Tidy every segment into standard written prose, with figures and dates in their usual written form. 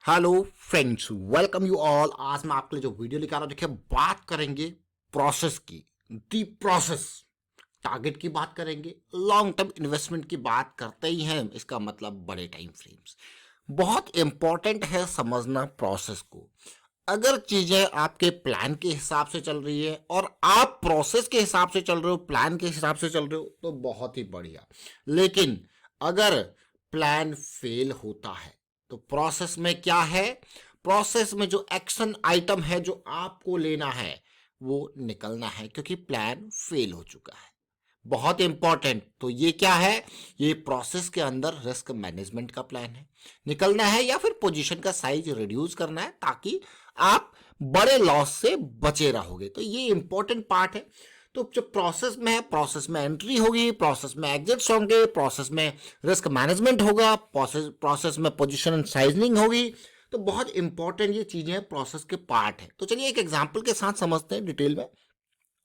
Hello friends, welcome you all. आज मैं आपके लिए जो वीडियो लेकर आ रहा हूं, देखिए बात करेंगे प्रोसेस की। दी प्रोसेस, टारगेट की बात करेंगे, लॉन्ग टर्म इन्वेस्टमेंट की बात करते ही हैं, इसका मतलब बड़े टाइम फ्रेम्स। बहुत इंपॉर्टेंट है समझना प्रोसेस को। अगर चीजें आपके प्लान के हिसाब से चल रही है और आप प्रोसेस के हिसाब से चल रहे हो, प्लान के हिसाब से चल रहे हो, तो बहुत ही बढ़िया। लेकिन अगर प्लान फेल होता है तो प्रोसेस में क्या है, प्रोसेस में जो एक्शन आइटम है जो आपको लेना है वो निकलना है, क्योंकि प्लान फेल हो चुका है। बहुत इंपॉर्टेंट। तो ये क्या है, ये प्रोसेस के अंदर रिस्क मैनेजमेंट का प्लान है। निकलना है या फिर पोजीशन का साइज रिड्यूस करना है ताकि आप बड़े लॉस से बचे रहोगे। तो ये इंपॉर्टेंट पार्ट है। तो जो प्रोसेस में है, प्रोसेस में एंट्री होगी, प्रोसेस में एग्जिट्स होंगे, प्रोसेस में रिस्क मैनेजमेंट होगा, प्रोसेस में पोजीशन साइजनिंग होगी। तो बहुत इंपॉर्टेंट ये चीजें प्रोसेस के पार्ट है। तो चलिए एक एग्जांपल के साथ समझते हैं डिटेल में।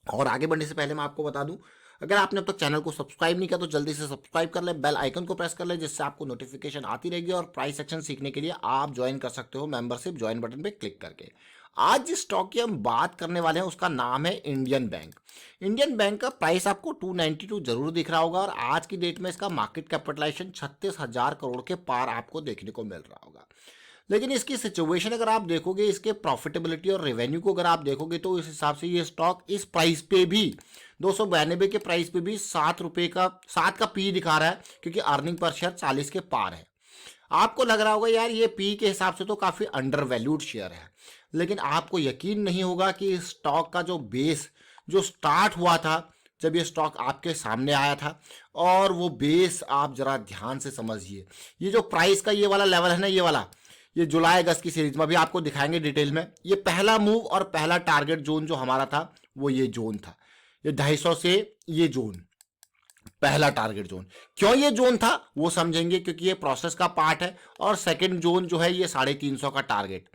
और आगे बढ़ने से पहले मैं आपको बता दूं, अगर आपने अब तक चैनल को सब्सक्राइब नहीं किया तो जल्दी से सब्सक्राइब कर ले, बेल आइकन को प्रेस कर ले, जिससे आपको नोटिफिकेशन आती रहेगी। और प्राइस एक्शन सीखने के लिए आप ज्वाइन कर सकते हो मेंबरशिप ज्वाइन बटन पे क्लिक करके। आज जिस स्टॉक की हम बात करने वाले हैं उसका नाम है इंडियन बैंक। इंडियन बैंक का प्राइस आपको 292 जरूर दिख रहा होगा और आज की डेट में इसका मार्केट कैपिटलाइजेशन 36,000 करोड़ के पार आपको देखने को मिल रहा होगा। लेकिन इसकी सिचुएशन अगर आप देखोगे, इसके प्रॉफिटेबिलिटी और रेवेन्यू को अगर आप देखोगे, तो इस हिसाब से ये स्टॉक इस प्राइस पे भी 292 के प्राइस पे भी 7 का पी दिखा रहा है, क्योंकि अर्निंग पर शेयर 40 के पार है। आपको लग रहा होगा यार ये पी के हिसाब से तो काफी अंडर वैल्यूड शेयर है, लेकिन आपको यकीन नहीं होगा कि इस स्टॉक का जो बेस जो स्टार्ट हुआ था जब ये स्टॉक आपके सामने आया था, और वो बेस आप जरा ध्यान से समझिए। ये जो प्राइस का ये वाला लेवल है ना, ये वाला, ये जुलाई अगस्त की सीरीज में अभी आपको दिखाएंगे डिटेल में। ये पहला मूव और पहला टारगेट जोन जो हमारा था वो ये जोन था, ये 250 से ये जोन पहला टारगेट जोन। क्यों ये जोन था वो समझेंगे, क्योंकि ये प्रोसेस का पार्ट है। और सेकंड जोन जो है ये 350 का टारगेट।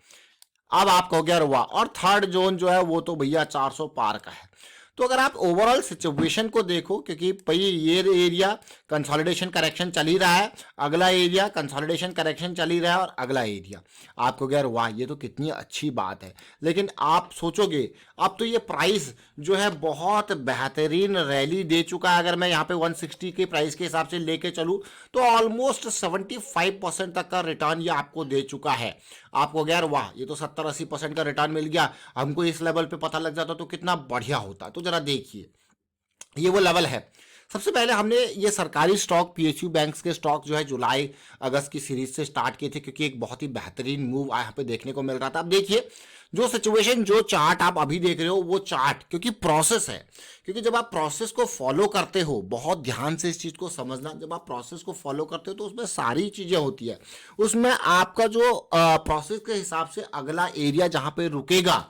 अब आप कहोगे यार वाह। और थर्ड जोन जो है वो तो भैया 400 पार का है। तो अगर आप ओवरऑल सिचुएशन को देखो, क्योंकि भाई ये एरिया कंसोलिडेशन करेक्शन चल ही रहा है, अगला एरिया कंसोलिडेशन करेक्शन चल ही रहा है, और अगला एरिया, आपको यार वाह ये तो कितनी अच्छी बात है। लेकिन आप सोचोगे अब तो ये प्राइस जो है बहुत बेहतरीन रैली दे चुका है। अगर मैं यहाँ पे 160 के प्राइस के हिसाब से लेके चलूँ तो ऑलमोस्ट 75% तक का रिटर्न ये आपको दे चुका है। आपको यार वाह ये तो 70-80% का रिटर्न मिल गया, हमको इस लेवल पे पता लग जाता तो कितना बढ़िया होता। तो जरा देखिए ये वो लेवल है। सबसे पहले हमने ये सरकारी स्टॉक पीएसयू बैंक्स के स्टॉक जो है जुलाई अगस्त की सीरीज से स्टार्ट किए थे, क्योंकि एक बहुत ही बेहतरीन मूव यहाँ पे देखने को मिल रहा था। अब देखिए जो सिचुएशन, जो चार्ट आप अभी देख रहे हो वो चार्ट, क्योंकि प्रोसेस है, क्योंकि जब आप प्रोसेस को फॉलो करते हो, बहुत ध्यान से इस चीज को समझना, जब आप प्रोसेस को फॉलो करते हो तो उसमें सारी चीजें होती है। उसमें आपका जो प्रोसेस के हिसाब से अगला एरिया जहां पे रुकेगा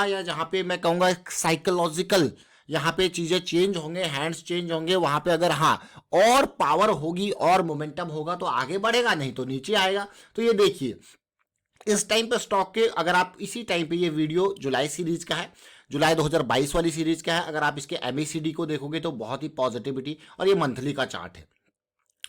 या जहां पे मैं कहूंगा साइकोलॉजिकल, यहाँ पे चीजें चेंज होंगे, हैंड्स चेंज होंगे, वहां पे अगर हाँ और पावर होगी और मोमेंटम होगा तो आगे बढ़ेगा, नहीं तो नीचे आएगा। तो ये देखिए इस टाइम पे स्टॉक के, अगर आप इसी टाइम पे, ये वीडियो जुलाई सीरीज का है, जुलाई 2022 वाली सीरीज का है, अगर आप इसके एमएसीडी को देखोगे तो बहुत ही पॉजिटिविटी, और ये मंथली का चार्ट है।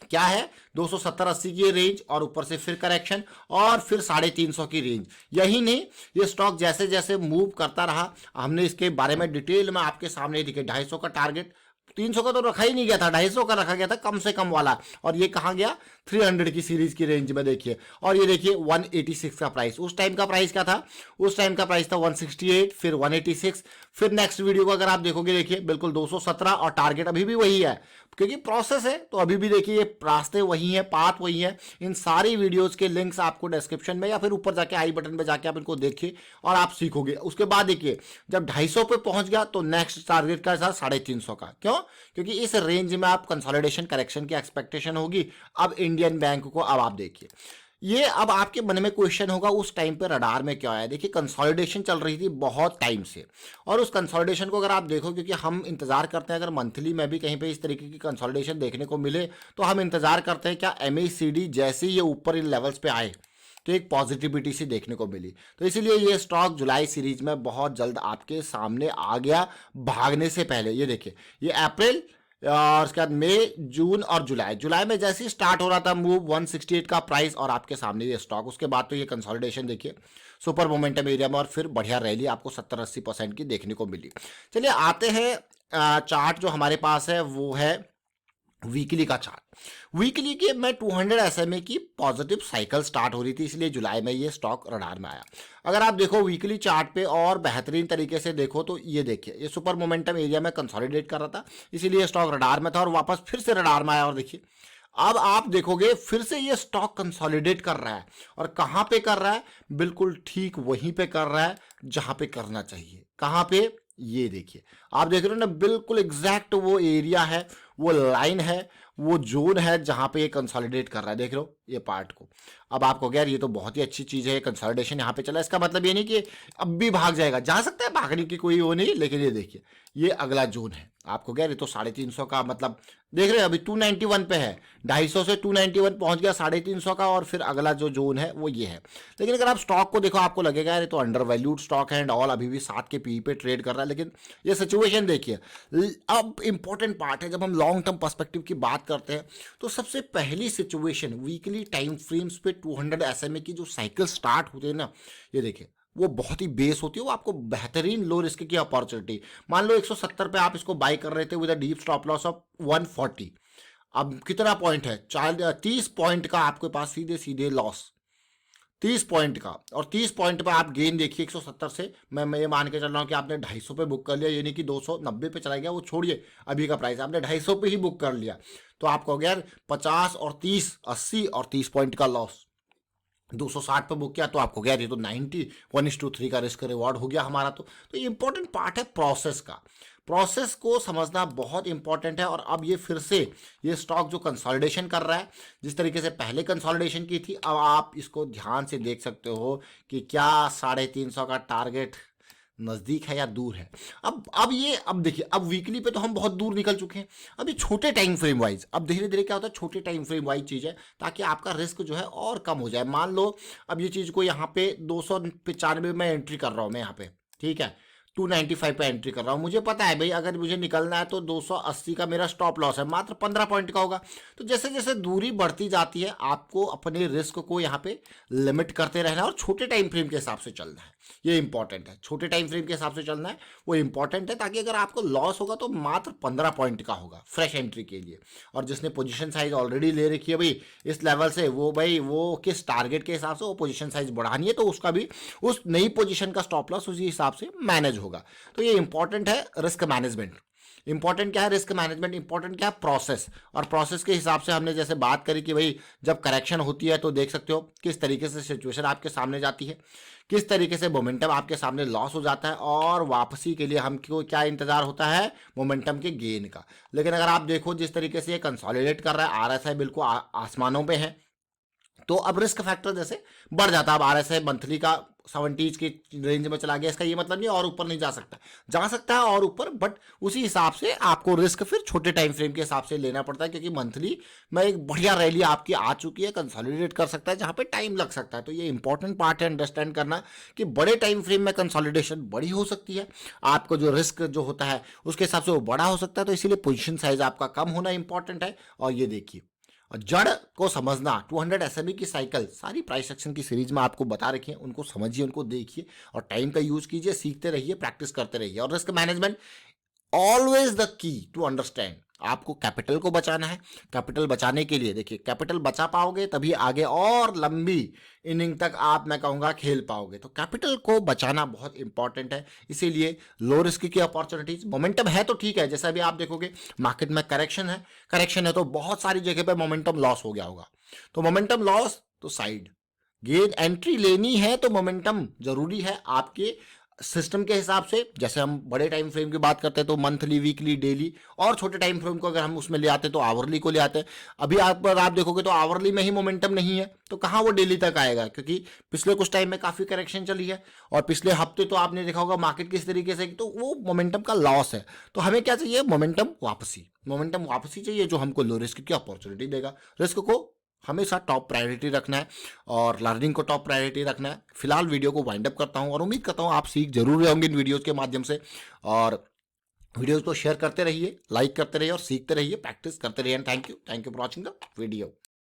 क्या है 270-80 की रेंज, और ऊपर से फिर करेक्शन, और फिर 350 की रेंज। यही नहीं, ये स्टॉक जैसे जैसे मूव करता रहा, हमने इसके बारे में डिटेल में आपके सामने दिखे। 250 का टारगेट, 300 का तो रखा ही नहीं गया था, 250 का रखा गया था कम से कम वाला, और ये कहाँ गया 300 की सीरीज की रेंज में देखिए। और ये देखिए 186 का प्राइस, उस टाइम का प्राइस क्या था, उस टाइम का प्राइस था 168, फिर 186, फिर नेक्स्ट वीडियो को अगर आप देखोगे देखिए बिल्कुल 217, और टारगेट अभी भी वही है, क्योंकि प्रोसेस है तो अभी भी देखिए ये रास्ते वही हैं, पाथ वही है। इन सारी वीडियोस के लिंक्स आपको डिस्क्रिप्शन में या फिर ऊपर जाके आई बटन पे जाके आप इनको देखिए और आप सीखोगे। उसके बाद देखिए जब 250 पे पहुंच गया तो नेक्स्ट टारगेट का था 350 का। क्यों, क्योंकि इस रेंज में आप कंसोलिडेशन करेक्शन की एक्सपेक्टेशन होगी। अब इंडियन बैंक को अब आप देखिए, ये अब आपके मन में क्वेश्चन होगा उस टाइम पे रडार में क्या आया। देखिए कंसोलिडेशन चल रही थी बहुत टाइम से, और उस कंसोलिडेशन को अगर आप देखो, क्योंकि हम इंतजार करते हैं अगर मंथली में भी कहीं पे इस तरीके की कंसोलिडेशन देखने को मिले तो हम इंतजार करते हैं क्या एमएसीडी जैसे ये ऊपर इन लेवल्स पे आए तो एक पॉजिटिविटी सी देखने को मिली। तो इसीलिए ये स्टॉक जुलाई सीरीज में बहुत जल्द आपके सामने आ गया भागने से पहले। ये देखिए ये अप्रैल और उसके बाद मई, जून और जुलाई में जैसे ही स्टार्ट हो रहा था मूव 168 का प्राइस और आपके सामने ये स्टॉक, उसके बाद तो ये कंसोलिडेशन देखिए सुपर मोमेंटम एरिया में और फिर बढ़िया रैली आपको 70-80% की देखने को मिली। चलिए आते हैं चार्ट जो हमारे पास है वो है वीकली का चार्ट। वीकली के मैं 200 SMA की पॉजिटिव साइकिल स्टार्ट हो रही थी, इसलिए जुलाई में ये स्टॉक रडार में आया। अगर आप देखो वीकली चार्ट पे और बेहतरीन तरीके से देखो तो ये देखिए ये सुपर मोमेंटम एरिया में कंसोलिडेट कर रहा था, इसीलिए स्टॉक रडार में था और वापस फिर से रडार में आया। और देखिए अब आप देखोगे फिर से ये स्टॉक कंसोलिडेट कर रहा है और कहां पे कर रहा है, बिल्कुल ठीक वहीं पे कर रहा है जहां पे करना चाहिए। कहां पे, ये देखिए आप देख रहे हो ना, बिल्कुल एग्जैक्ट वो एरिया है, वो लाइन है, वो जोन है जहां पे ये कंसोलिडेट कर रहा है। देख रहे हो ये पार्ट को। अब आपको यार ये तो बहुत ही अच्छी चीज है, कंसोलिडेशन यहाँ पे चला, इसका मतलब ये नहीं कि अब भी भाग जाएगा, जा सकता है भागने की कोई वो नहीं, लेकिन ये देखिए ये अगला जोन है। आपको क्या, ये तो 350 का मतलब देख रहे हैं, अभी 291 पे है, 250 से 291 पहुंच गया 350 का, और फिर अगला जो जोन है वो ये है। लेकिन अगर आप स्टॉक को देखो आपको लगेगा यार ये तो अंडर वैल्यूड स्टॉक है एंड ऑल, अभी भी 7 के पी पे ट्रेड कर रहा है, लेकिन ये सिचुएशन देखिए। अब इंपॉर्टेंट पार्ट है, जब हम लॉन्ग टर्म पर्सपेक्टिव की बात करते हैं तो सबसे पहली सिचुएशन वीकली टाइम फ्रेम्स पे 200 SMA की जो साइकिल स्टार्ट होते हैं ना, ये देखिए वो बहुत ही बेस होती है, वो आपको बेहतरीन लो रिस्क की अपॉर्चुनिटी। मान लो 170 पे आप इसको बाई कर रहे थे with a deep stop loss of 140, अब कितना पॉइंट है, 30 पॉइंट का आपके पास सीधे सीधे लॉस, 30 पॉइंट का। और 30 पॉइंट पर आप गेन देखिए 170 से, मैं ये मान के चल रहा हूँ कि आपने 250 पे बुक कर लिया, यानी कि 290 पे चला गया, वो छोड़िए अभी का प्राइस, आपने 250 पे ही बुक कर लिया, तो आपको हो गया 50 और 30 80 और 30 पॉइंट का लॉस। 260 पे बुक किया तो आपको गया ये तो 90 1:3 का रिस्क रिवॉर्ड हो गया हमारा। तो ये इंपॉर्टेंट पार्ट है प्रोसेस का, प्रोसेस को समझना बहुत इंपॉर्टेंट है। और अब ये फिर से ये स्टॉक जो कंसोलिडेशन कर रहा है, जिस तरीके से पहले कंसोलिडेशन की थी, अब आप इसको ध्यान से देख सकते हो कि क्या 350 का टारगेट नज़दीक है या दूर है। अब देखिए अब वीकली पे तो हम बहुत दूर निकल चुके हैं, अभी छोटे टाइम फ्रेम वाइज अब धीरे धीरे क्या होता है, छोटे टाइम फ्रेम वाइज चीज़ है, ताकि आपका रिस्क जो है और कम हो जाए। मान लो अब ये चीज़ को यहाँ पे 295 में एंट्री कर रहा हूँ मैं यहाँ पे, ठीक है, 295 पे एंट्री कर रहा हूँ, मुझे पता है भाई अगर मुझे निकलना है तो 280 का मेरा स्टॉप लॉस है, मात्र 15 पॉइंट का होगा। तो जैसे जैसे दूरी बढ़ती जाती है आपको अपने रिस्क को यहाँ पे लिमिट करते रहना है और छोटे टाइम फ्रेम के हिसाब से चलना है, ये इंपॉर्टेंट है। छोटे टाइम फ्रेम के हिसाब से चलना है, वो इंपॉर्टेंट है, ताकि अगर आपको लॉस होगा तो मात्र 15 पॉइंट का होगा फ्रेश एंट्री के लिए। और जिसने पोजीशन साइज ऑलरेडी ले रखी है भाई इस लेवल से, वो भाई वो किस टारगेट के हिसाब से वो पोजीशन साइज बढ़ानी है, तो उसका भी उस नई पोजीशन का स्टॉप लॉस उसी हिसाब से मैनेज होगा। तो ये इंपॉर्टेंट है रिस्क मैनेजमेंट। इंपॉर्टेंट क्या है रिस्क मैनेजमेंट, इंपॉर्टेंट क्या है प्रोसेस। और प्रोसेस के हिसाब से हमने जैसे बात करी कि भाई जब करेक्शन होती है तो देख सकते हो किस तरीके से सिचुएशन आपके सामने जाती है, किस तरीके से मोमेंटम आपके सामने लॉस हो जाता है, और वापसी के लिए हमको क्या इंतजार होता है, मोमेंटम के गेन का। लेकिन अगर आप देखो जिस तरीके से ये कंसोलिडेट कर रहा है, RSI बिल्कुल आसमानों पे है, तो अब रिस्क फैक्टर जैसे बढ़ जाता है। अब RSI मंथली का 70 की रेंज में चला गया, इसका ये मतलब नहीं और ऊपर नहीं जा सकता, जा सकता है और ऊपर, बट उसी हिसाब से आपको रिस्क फिर छोटे टाइम फ्रेम के हिसाब से लेना पड़ता है, क्योंकि मंथली में एक बढ़िया रैली आपकी आ चुकी है, कंसोलिडेट कर सकता है जहां पे टाइम लग सकता है। तो ये इंपॉर्टेंट पार्ट है अंडरस्टैंड करना कि बड़े टाइम फ्रेम में कंसोलिडेशन बड़ी हो सकती है, आपको जो रिस्क जो होता है उसके हिसाब से वो बड़ा हो सकता है, तो इसीलिए पोजिशन साइज आपका कम होना इंपॉर्टेंट है। और ये देखिए और जड़ को समझना, 200 SMA की साइकिल सारी प्राइस एक्शन की सीरीज में आपको बता रखी है, उनको समझिए, उनको देखिए और टाइम का यूज कीजिए, सीखते रहिए, प्रैक्टिस करते रहिए। और risk management always the key to understand. आपको कैपिटल को बचाना है, कैपिटल बचाने के लिए देखिए कैपिटल बचा पाओगे तभी आगे और लंबी इनिंग तक आप, मैं कहूँगा, खेल पाओगे। तो कैपिटल को बचाना बहुत इंपॉर्टेंट है, इसीलिए लो रिस्क की अपॉर्चुनिटीज, मोमेंटम है तो ठीक है, जैसा भी आप देखोगे मार्केट में करेक्शन है तो बहुत सारी जगह पे मोमेंटम लॉस हो गया होगा, तो मोमेंटम लॉस तो साइड, गेन एंट्री लेनी है तो मोमेंटम जरूरी है आपके सिस्टम के हिसाब से। जैसे हम बड़े टाइम फ्रेम की बात करते हैं तो मंथली, वीकली, डेली, और छोटे टाइम फ्रेम को अगर हम उसमें ले आते हैं तो आवरली को ले आते हैं। अभी आप देखोगे तो आवरली में ही मोमेंटम नहीं है, तो कहाँ वो डेली तक आएगा, क्योंकि पिछले कुछ टाइम में काफ़ी करेक्शन चली है और पिछले हफ्ते तो आपने देखा होगा मार्केट किस तरीके से, तो वो मोमेंटम का लॉस है। तो हमें क्या चाहिए, मोमेंटम वापसी चाहिए जो हमको लो रिस्क की अपॉर्चुनिटी देगा। रिस्क को हमेशा टॉप प्रायोरिटी रखना है और लर्निंग को टॉप प्रायोरिटी रखना है। फिलहाल वीडियो को वाइंड अप करता हूं और उम्मीद करता हूं आप सीख जरूर रहे होंगे इन वीडियोस के माध्यम से। और वीडियोस को शेयर करते रहिए, लाइक करते रहिए और सीखते रहिए, प्रैक्टिस करते रहिए। And thank you for watching the video.